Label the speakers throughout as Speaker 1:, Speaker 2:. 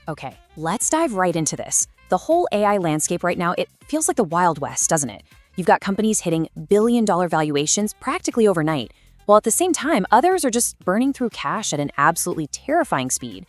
Speaker 1: Okay, let's dive right into this. The whole AI landscape right now, it feels like the Wild West, doesn't it? You've got companies hitting billion-dollar valuations practically overnight, while at the same time, others are just burning through cash at an absolutely terrifying speed.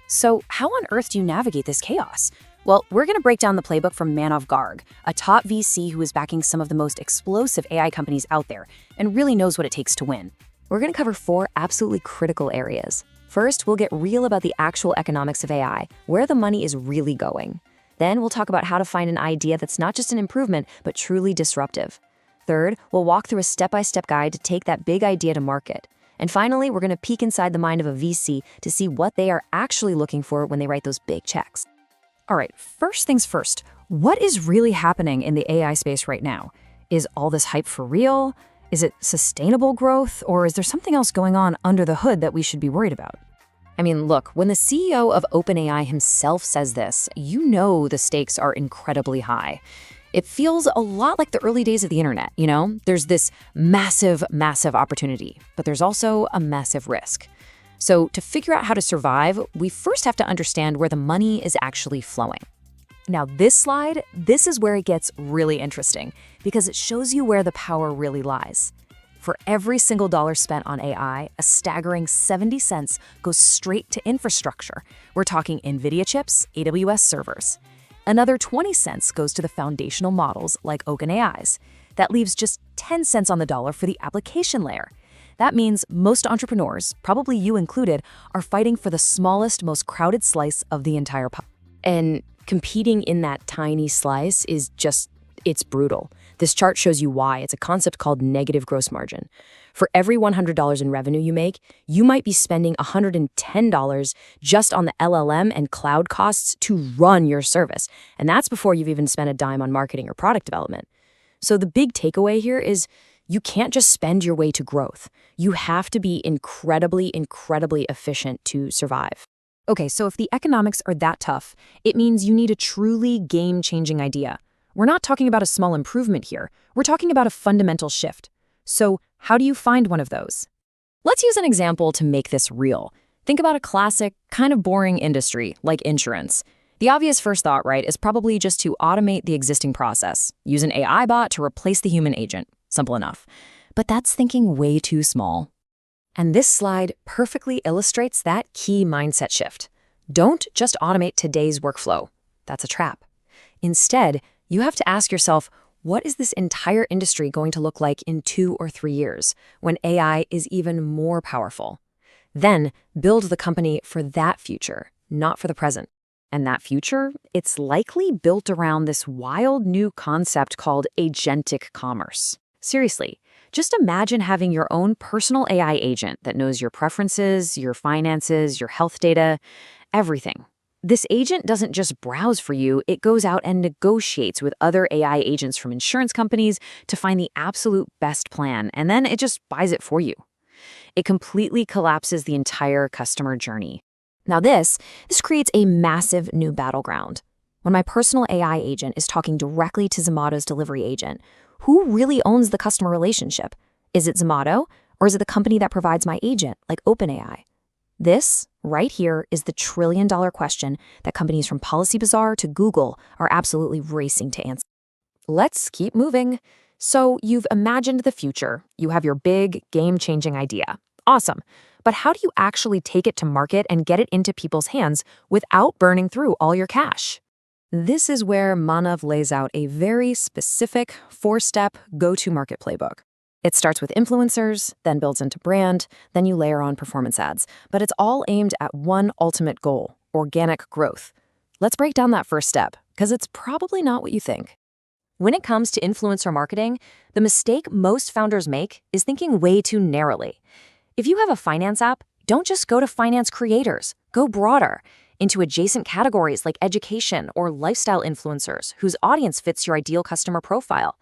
Speaker 1: So how on earth do you navigate this chaos? Well, we're going to break down the playbook from Manav Garg, a top VC who is backing some of the most explosive AI companies out there and really knows what it takes to win.
Speaker 2: We're going to cover 4 absolutely critical areas. First, we'll get real about the actual economics of AI, where the money is really going. Then we'll talk about how to find an idea that's not just an improvement, but truly disruptive. Third, we'll walk through a step-by-step guide to take that big idea to market. And finally, we're going to peek inside the mind of a VC to see what they are actually looking for when they write those big checks.
Speaker 1: All right, first things first, what is really happening in the AI space right now? Is all this hype for real? Is it sustainable growth, or is there something else going on under the hood that we should be worried about?
Speaker 2: I mean, look, when the CEO of OpenAI himself says this, you know the stakes are incredibly high. It feels a lot like the early days of the internet, you know? There's this massive, massive opportunity, but there's also a massive risk. So to figure out how to survive, we first have to understand where the money is actually flowing. Now, this slide, this is where it gets really interesting because it shows you where the power really lies. For every single dollar spent on AI, a staggering 70 cents goes straight to infrastructure. We're talking NVIDIA chips, AWS servers. Another 20 cents goes to the foundational models like OpenAI's. That leaves just 10 cents on the dollar for the application layer. That means most entrepreneurs, probably you included, are fighting for the smallest, most crowded slice of the entire pie. And competing in that tiny slice is it's brutal. This chart shows you why. It's a concept called negative gross margin. For every $100 in revenue you make, you might be spending $110 just on the LLM and cloud costs to run your service. And that's before you've even spent a dime on marketing or product development. So the big takeaway here is you can't just spend your way to growth. You have to be incredibly, incredibly efficient to survive.
Speaker 1: Okay, so if the economics are that tough, it means you need a truly game-changing idea. We're not talking about a small improvement here. We're talking about a fundamental shift. So how do you find one of those?
Speaker 2: Let's use an example to make this real. Think about a classic, kind of boring industry like insurance. The obvious first thought, right, is probably just to automate the existing process. Use an AI bot to replace the human agent. Simple enough. But that's thinking way too small. And this slide perfectly illustrates that key mindset shift. Don't just automate today's workflow. That's a trap. Instead, you have to ask yourself, what is this entire industry going to look like in 2 or 3 years when AI is even more powerful? Then build the company for that future, not for the present. And that future, it's likely built around this wild new concept called agentic commerce. Seriously, just imagine having your own personal AI agent that knows your preferences, your finances, your health data, everything. This agent doesn't just browse for you, it goes out and negotiates with other AI agents from insurance companies to find the absolute best plan, and then it just buys it for you. It completely collapses the entire customer journey. Now this creates a massive new battleground. When my personal AI agent is talking directly to Zomato's delivery agent, who really owns the customer relationship? Is it Zomato, or is it the company that provides my agent, like OpenAI? This, right here, is the trillion-dollar question that companies from Policy Bazaar to Google are absolutely racing to answer. Let's keep moving. So you've imagined the future. You have your big, game-changing idea. Awesome. But how do you actually take it to market and get it into people's hands without burning through all your cash? This is where Manav lays out a very specific 4-step go-to-market playbook. It starts with influencers, then builds into brand, then you layer on performance ads. But it's all aimed at one ultimate goal, organic growth. Let's break down that first step, because it's probably not what you think. When it comes to influencer marketing, the mistake most founders make is thinking way too narrowly. If you have a finance app, don't just go to finance creators. Go broader into adjacent categories like education or lifestyle influencers whose audience fits your ideal customer profile.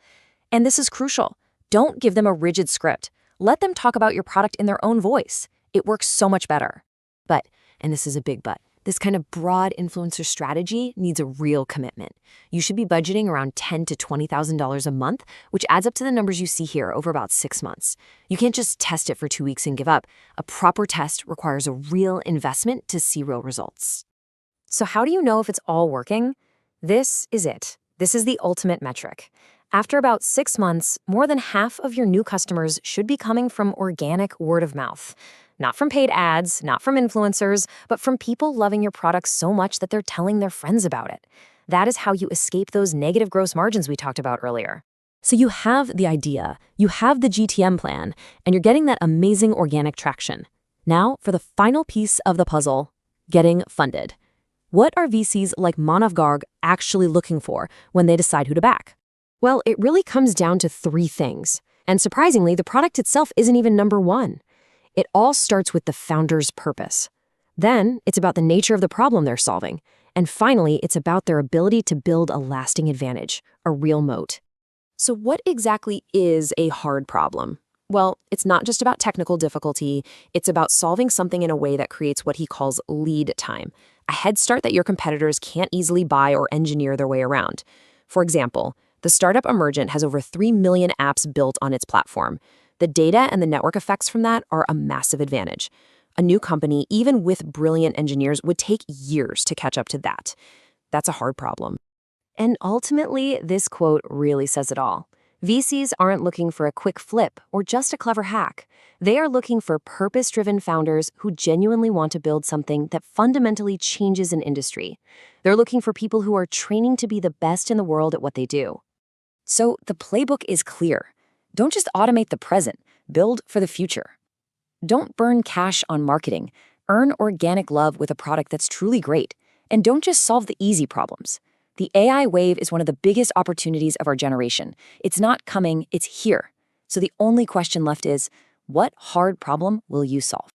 Speaker 2: And this is crucial. Don't give them a rigid script. Let them talk about your product in their own voice. It works so much better. But, and this is a big but, this kind of broad influencer strategy needs a real commitment. You should be budgeting around $10,000 to $20,000 a month, which adds up to the numbers you see here over about 6 months. You can't just test it for 2 weeks and give up. A proper test requires a real investment to see real results.
Speaker 1: So how do you know if it's all working? This is it. This is the ultimate metric. After about 6 months, more than half of your new customers should be coming from organic word of mouth. Not from paid ads, not from influencers, but from people loving your product so much that they're telling their friends about it. That is how you escape those negative gross margins we talked about earlier.
Speaker 2: So you have the idea, you have the GTM plan, and you're getting that amazing organic traction. Now for the final piece of the puzzle, getting funded. What are VCs like Manav Garg actually looking for when they decide who to back? Well, it really comes down to 3 things. And surprisingly, the product itself isn't even number 1. It all starts with the founder's purpose. Then, it's about the nature of the problem they're solving. And finally, it's about their ability to build a lasting advantage, a real moat. So what exactly is a hard problem? Well, it's not just about technical difficulty. It's about solving something in a way that creates what he calls lead time, a head start that your competitors can't easily buy or engineer their way around. For example, the startup Emergent has over 3 million apps built on its platform. The data and the network effects from that are a massive advantage. A new company, even with brilliant engineers, would take years to catch up to that. That's a hard problem. And ultimately, this quote really says it all. VCs aren't looking for a quick flip or just a clever hack. They are looking for purpose-driven founders who genuinely want to build something that fundamentally changes an industry. They're looking for people who are training to be the best in the world at what they do. So the playbook is clear. Don't just automate the present, build for the future. Don't burn cash on marketing. Earn organic love with a product that's truly great. And don't just solve the easy problems. The AI wave is one of the biggest opportunities of our generation. It's not coming, it's here. So the only question left is, what hard problem will you solve?